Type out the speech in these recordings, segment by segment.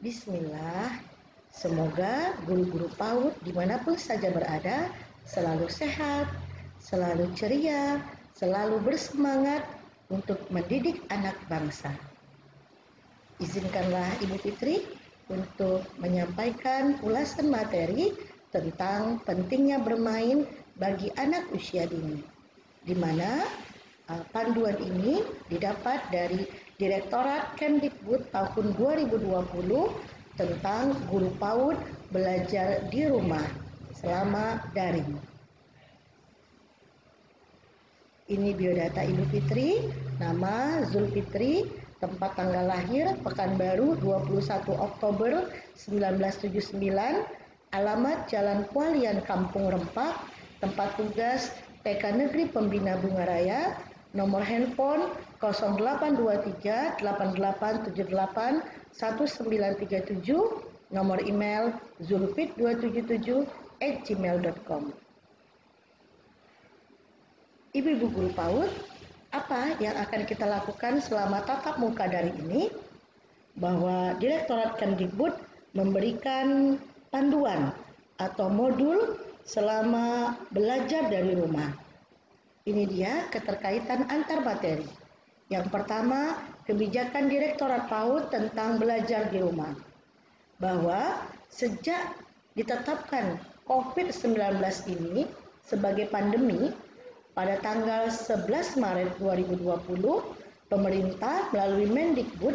Bismillah, semoga guru-guru PAUD dimanapun saja berada selalu sehat, selalu ceria, selalu bersemangat untuk mendidik anak bangsa. Izinkanlah Ibu Fitri untuk menyampaikan ulasan materi tentang pentingnya bermain bagi anak usia dini, di mana panduan ini didapat dari Direktorat Kemdikbud tahun 2020 tentang guru PAUD belajar di rumah selama daring. Ini biodata Ibu Fitri, nama Zulfitri, tempat tanggal lahir Pekanbaru 21 Oktober 1979, alamat Jalan Kualian Kampung Rempak, tempat tugas TK Negeri Pembina Bungaraya, nomor handphone 0823 8878 1937, nomor email zulfit277@gmail.com. Ibu-ibu guru PAUD, apa yang akan kita lakukan selama tatap muka daring ini? Bahwa Direktorat Kemdikbud memberikan panduan atau modul selama belajar dari rumah. Ini dia keterkaitan antar materi. Yang pertama, kebijakan Direktorat PAUD tentang belajar di rumah. Bahwa sejak ditetapkan COVID-19 ini sebagai pandemi, pada tanggal 11 Maret 2020, pemerintah melalui Mendikbud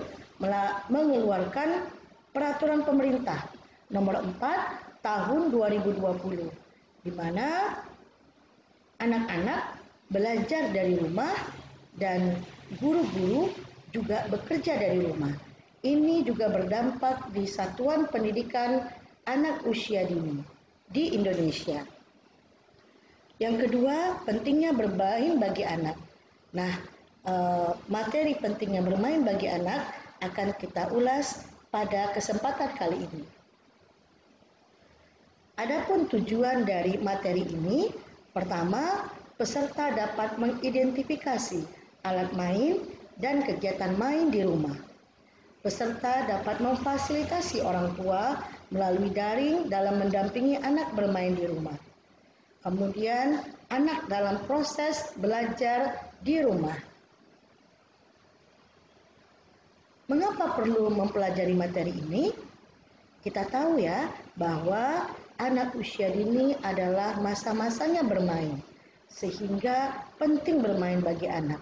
mengeluarkan peraturan pemerintah nomor 4 tahun 2020, di mana anak-anak belajar dari rumah dan guru-guru juga bekerja dari rumah. Ini juga berdampak di satuan pendidikan anak usia dini di Indonesia. Yang kedua, pentingnya bermain bagi anak. Nah, materi pentingnya bermain bagi anak akan kita ulas pada kesempatan kali ini. Adapun tujuan dari materi ini, pertama, peserta dapat mengidentifikasi alat main dan kegiatan main di rumah. Peserta dapat memfasilitasi orang tua melalui daring dalam mendampingi anak bermain di rumah. Kemudian, anak dalam proses belajar di rumah. Mengapa perlu mempelajari materi ini? Kita tahu ya bahwa anak usia dini adalah masa-masanya bermain, sehingga penting bermain bagi anak.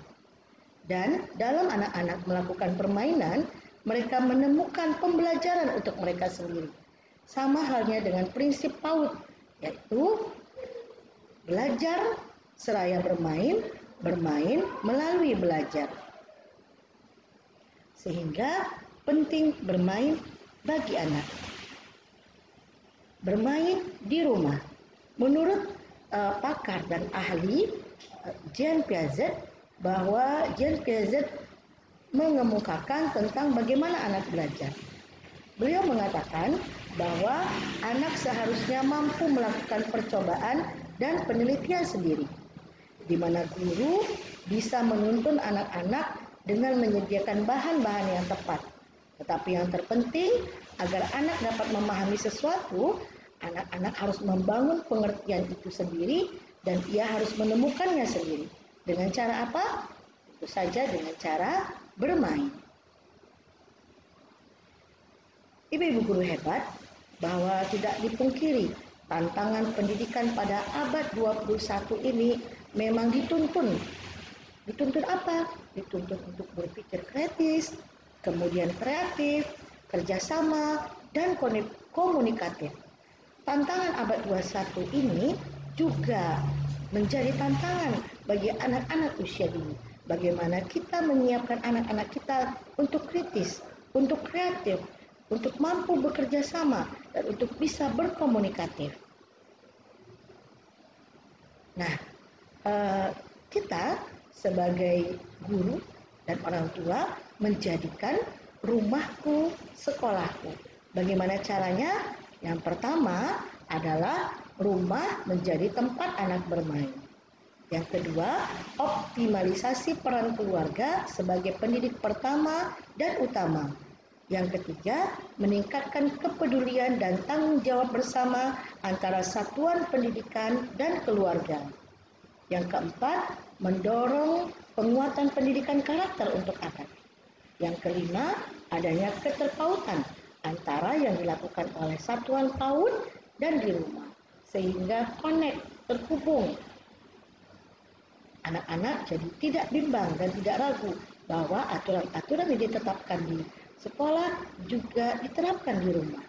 Dan dalam anak-anak melakukan permainan, mereka menemukan pembelajaran untuk mereka sendiri. Sama halnya dengan prinsip PAUD, yaitu belajar seraya bermain, bermain melalui belajar. Sehingga penting bermain bagi anak. Bermain di rumah. Menurut pakar dan ahli Jean Piaget, bahwa Jean Piaget mengemukakan tentang bagaimana anak belajar. Beliau mengatakan bahwa anak seharusnya mampu melakukan percobaan dan penelitian sendiri, di mana guru bisa menuntun anak-anak dengan menyediakan bahan-bahan yang tepat. Tetapi yang terpenting, agar anak dapat memahami sesuatu, anak-anak harus membangun pengertian itu sendiri dan ia harus menemukannya sendiri. Dengan cara apa? Tentu saja dengan cara bermain. Ibu-ibu guru hebat, bahwa tidak dipungkiri tantangan pendidikan pada abad 21 ini memang dituntun. Dituntun apa? Dituntun untuk berpikir kritis, kemudian kreatif, kerjasama, dan komunikatif. Tantangan abad 21 ini juga menjadi tantangan bagi anak-anak usia dini. Bagaimana kita menyiapkan anak-anak kita untuk kritis, untuk kreatif, untuk mampu bekerja sama, dan untuk bisa berkomunikatif. Nah, kita sebagai guru dan orang tua menjadikan rumahku sekolahku. Bagaimana caranya? Yang pertama adalah rumah menjadi tempat anak bermain. Yang kedua, optimalisasi peran keluarga sebagai pendidik pertama dan utama. Yang ketiga, meningkatkan kepedulian dan tanggung jawab bersama antara satuan pendidikan dan keluarga. Yang keempat, mendorong penguatan pendidikan karakter untuk anak. Yang kelima, adanya keterkaitan antara yang dilakukan oleh satuan PAUD dan di rumah, sehingga connect, terhubung. Anak-anak jadi tidak bimbang dan tidak ragu bahwa aturan-aturan yang ditetapkan di sekolah juga diterapkan di rumah.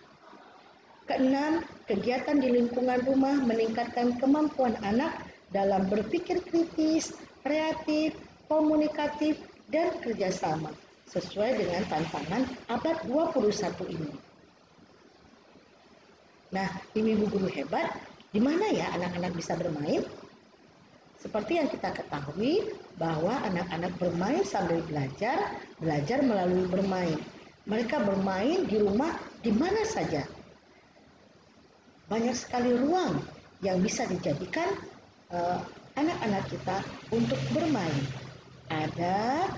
Keenam, kegiatan di lingkungan rumah meningkatkan kemampuan anak dalam berpikir kritis, kreatif, komunikatif, dan kerjasama sesuai dengan tantangan abad 21 ini. Nah, ibu guru hebat, di mana ya anak-anak bisa bermain? Seperti yang kita ketahui bahwa anak-anak bermain sambil belajar, belajar melalui bermain. Mereka bermain di rumah di mana saja. Banyak sekali ruang yang bisa dijadikan anak-anak kita untuk bermain. Ada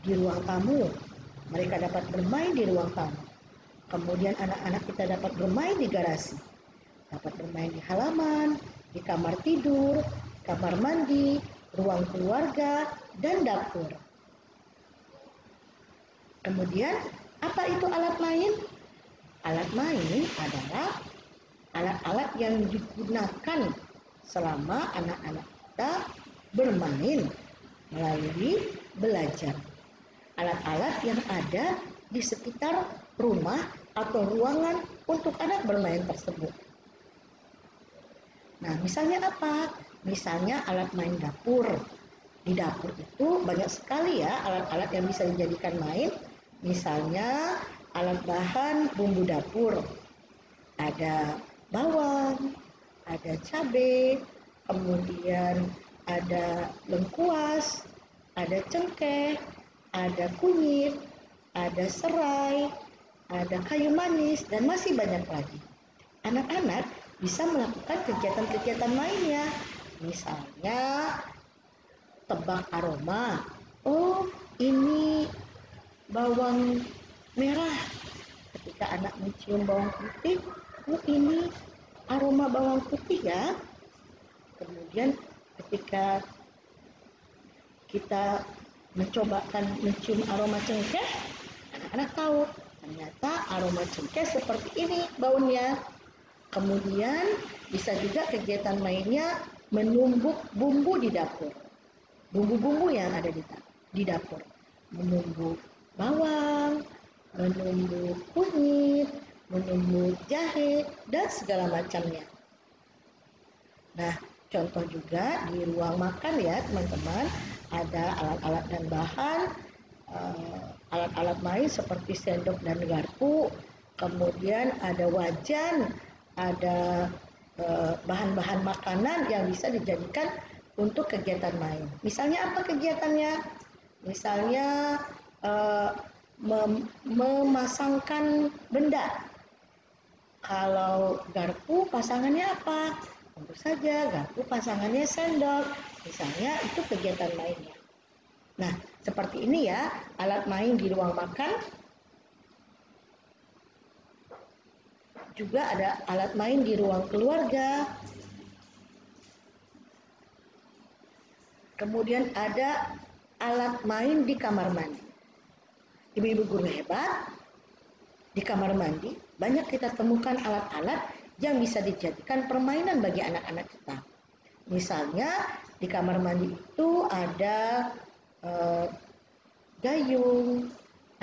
di ruang tamu, mereka dapat bermain di ruang tamu. Kemudian anak-anak kita dapat bermain di garasi, dapat bermain di halaman, di kamar tidur, kamar mandi, ruang keluarga, dan dapur. Kemudian, apa itu alat main? Alat main adalah alat-alat yang digunakan selama anak-anak kita bermain melalui belajar. Alat-alat yang ada di sekitar rumah atau ruangan untuk anak bermain tersebut. Nah, misalnya apa? Misalnya alat main dapur. Di dapur itu banyak sekali ya alat-alat yang bisa dijadikan main. Misalnya alat bahan bumbu dapur. Ada bawang, ada cabai, kemudian ada lengkuas, ada cengkeh, ada kunyit, ada serai, ada kayu manis, dan masih banyak lagi. Anak-anak bisa melakukan kegiatan-kegiatan lainnya. Misalnya tebak aroma. Oh, ini bawang merah. Ketika anak mencium bawang putih, oh ini aroma bawang putih ya. Kemudian ketika kita mencobakan mencium aroma cengkeh, anak-anak tahu ternyata aroma cengkeh seperti ini baunya. Kemudian bisa juga kegiatan mainnya menumbuk bumbu di dapur. Bumbu-bumbu yang ada di dapur. Menumbuk bawang, menumbuk kunyit, menumbuk jahe, dan segala macamnya. Nah, contoh juga di ruang makan ya teman-teman, ada alat-alat dan bahan, alat-alat main seperti sendok dan garpu, kemudian ada wajan, ada bahan-bahan makanan yang bisa dijadikan untuk kegiatan main. Misalnya apa kegiatannya? Misalnya memasangkan benda. Kalau garpu pasangannya apa? Tentu saja garpu pasangannya sendok. Misalnya itu kegiatan mainnya. Nah, seperti ini ya alat main di ruang makan. Juga ada alat main di ruang keluarga. Kemudian ada alat main di kamar mandi. Ibu-ibu guru hebat, di kamar mandi banyak kita temukan alat-alat yang bisa dijadikan permainan bagi anak-anak kita. Misalnya di kamar mandi itu ada gayung,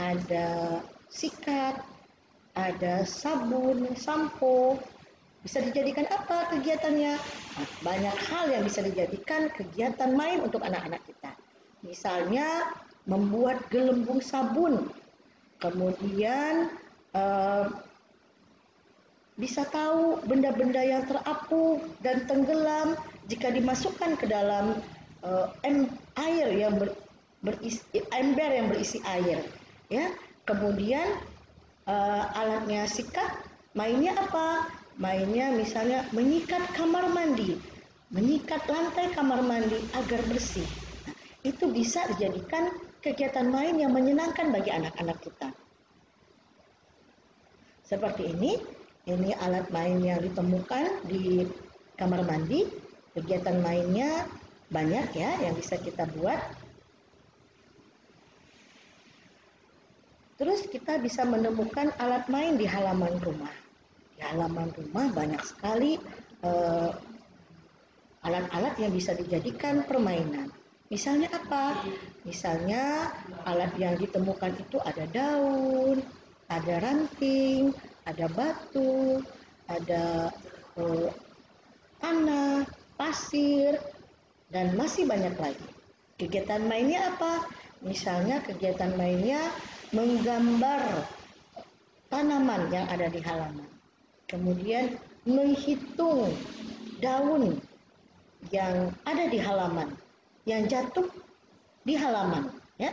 ada sikat, ada sabun, sampo. Bisa dijadikan apa kegiatannya? Nah, banyak hal yang bisa dijadikan kegiatan main untuk anak-anak kita. Misalnya membuat gelembung sabun, kemudian bisa tahu benda-benda yang terapung dan tenggelam jika dimasukkan ke dalam air yang ember yang berisi air. Ya, kemudian alatnya sikat, mainnya apa? Mainnya misalnya menyikat kamar mandi, menyikat lantai kamar mandi agar bersih. Nah, itu bisa dijadikan kegiatan main yang menyenangkan bagi anak-anak kita. Seperti ini alat main yang ditemukan di kamar mandi. Kegiatan mainnya banyak ya yang bisa kita buat. Terus kita bisa menemukan alat main di halaman rumah. Di halaman rumah banyak sekali alat-alat yang bisa dijadikan permainan. Misalnya apa? Misalnya alat yang ditemukan itu ada daun, ada ranting, ada batu, ada tanah, pasir, dan masih banyak lagi. Kegiatan mainnya apa? Misalnya kegiatan mainnya menggambar tanaman yang ada di halaman. Kemudian menghitung daun yang ada di halaman, yang jatuh di halaman, ya.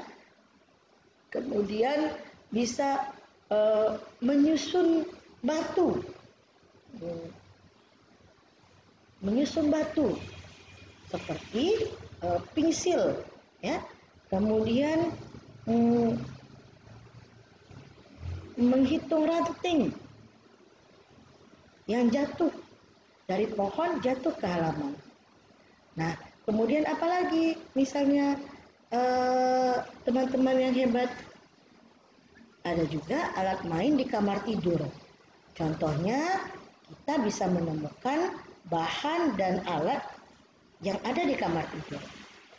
Kemudian bisa menyusun batu, seperti pensil, ya. Kemudian menghitung ranting yang jatuh dari pohon jatuh ke halaman. Nah, kemudian apalagi misalnya teman-teman yang hebat, ada juga alat main di kamar tidur. Contohnya kita bisa menemukan bahan dan alat yang ada di kamar tidur.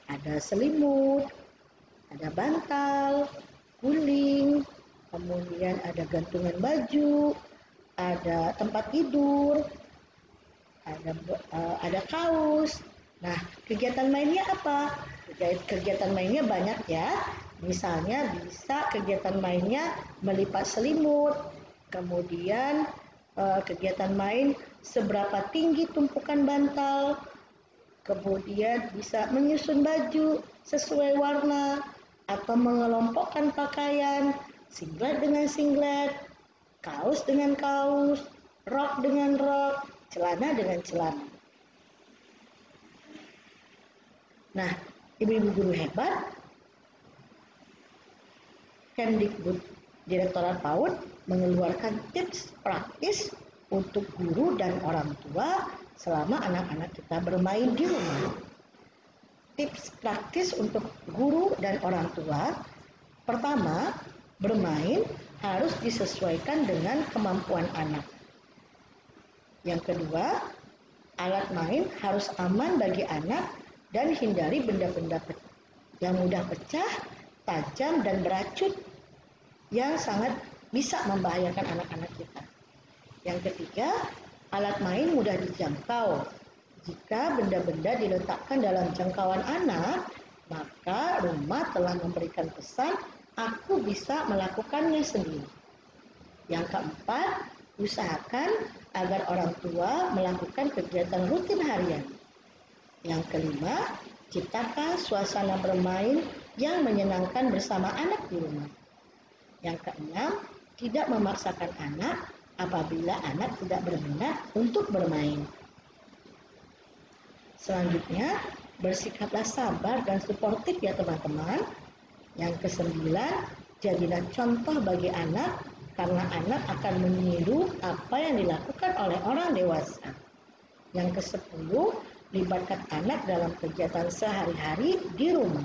Ada selimut, ada bantal, guling, kemudian ada gantungan baju, ada tempat tidur, ada kaos. Nah, kegiatan mainnya apa? Kegiatan mainnya banyak ya. Misalnya bisa kegiatan mainnya melipat selimut, kemudian kegiatan main seberapa tinggi tumpukan bantal, kemudian bisa menyusun baju sesuai warna atau mengelompokkan pakaian, singlet dengan singlet, kaos dengan kaos, rok dengan rok, celana dengan celana. Nah, ibu-ibu guru hebat, Kemdikbud Direktorat PAUD mengeluarkan tips praktis untuk guru dan orang tua selama anak-anak kita bermain di rumah. Tips praktis untuk guru dan orang tua, pertama, bermain harus disesuaikan dengan kemampuan anak. Yang kedua, alat main harus aman bagi anak dan hindari benda-benda yang mudah pecah, tajam, dan beracun yang sangat bisa membahayakan anak-anak kita. Yang ketiga, alat main mudah dijangkau. Jika benda-benda diletakkan dalam jangkauan anak, maka rumah telah memberikan pesan, aku bisa melakukannya sendiri. Yang keempat, usahakan agar orang tua melakukan kegiatan rutin harian. Yang kelima, ciptakan suasana bermain yang menyenangkan bersama anak di rumah. Yang keenam, tidak memaksakan anak apabila anak tidak berminat untuk bermain. Selanjutnya, bersikaplah sabar dan suportif ya teman-teman. Yang kesembilan, jadilah contoh bagi anak karena anak akan meniru apa yang dilakukan oleh orang dewasa. Yang kesepuluh, libatkan anak dalam kegiatan sehari-hari di rumah.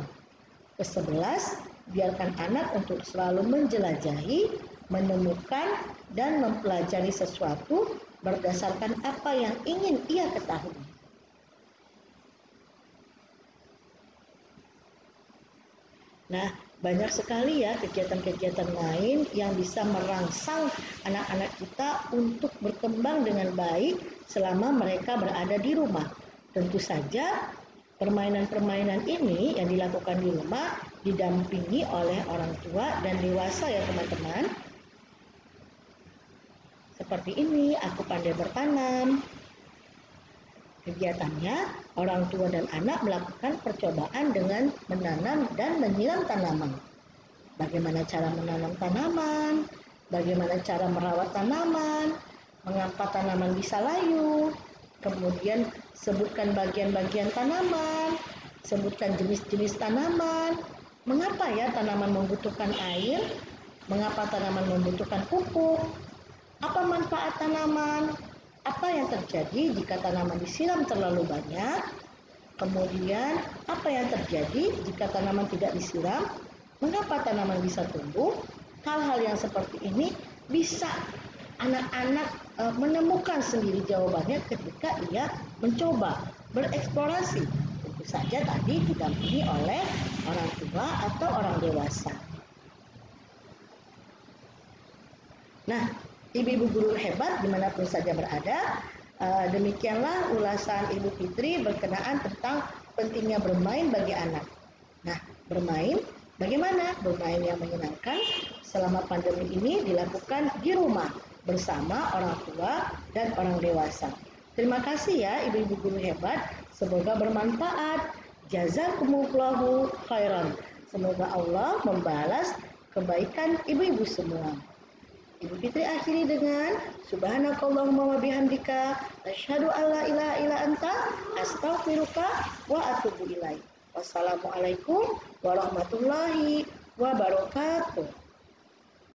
Kesebelas, biarkan anak untuk selalu menjelajahi, menemukan, dan mempelajari sesuatu berdasarkan apa yang ingin ia ketahui. Nah, banyak sekali ya kegiatan-kegiatan lain yang bisa merangsang anak-anak kita untuk berkembang dengan baik selama mereka berada di rumah. Tentu saja permainan-permainan ini yang dilakukan di rumah didampingi oleh orang tua dan dewasa ya teman-teman. Seperti ini, aku pandai bertanam. Kegiatannya, orang tua dan anak melakukan percobaan dengan menanam dan menyiram tanaman. Bagaimana cara menanam tanaman, bagaimana cara merawat tanaman, mengapa tanaman bisa layu, kemudian sebutkan bagian-bagian tanaman, sebutkan jenis-jenis tanaman, mengapa ya tanaman membutuhkan air, mengapa tanaman membutuhkan pupuk, Apa manfaat tanaman? Apa yang terjadi jika tanaman disiram terlalu banyak? Kemudian, apa yang terjadi jika tanaman tidak disiram? Mengapa tanaman bisa tumbuh? Hal-hal yang seperti ini bisa anak-anak menemukan sendiri jawabannya ketika ia mencoba bereksplorasi. Tentu saja tadi didampingi oleh orang tua atau orang dewasa. Nah, ibu-ibu guru hebat dimanapun saja berada, demikianlah ulasan Ibu Fitri berkenaan tentang pentingnya bermain bagi anak. Nah, bermain bagaimana? Bermain yang menyenangkan selama pandemi ini dilakukan di rumah bersama orang tua dan orang dewasa. Terima kasih ya ibu-ibu guru hebat, semoga bermanfaat. Jazakumullahu khairan. Semoga Allah membalas kebaikan ibu-ibu semua. Ibu Fitri akhiri dengan subhanakallahumma wa bihamdika asyhadu an la ilaha illa anta astaghfiruka wa atubu ilaik. Wassalamualaikum warahmatullahi wabarakatuh.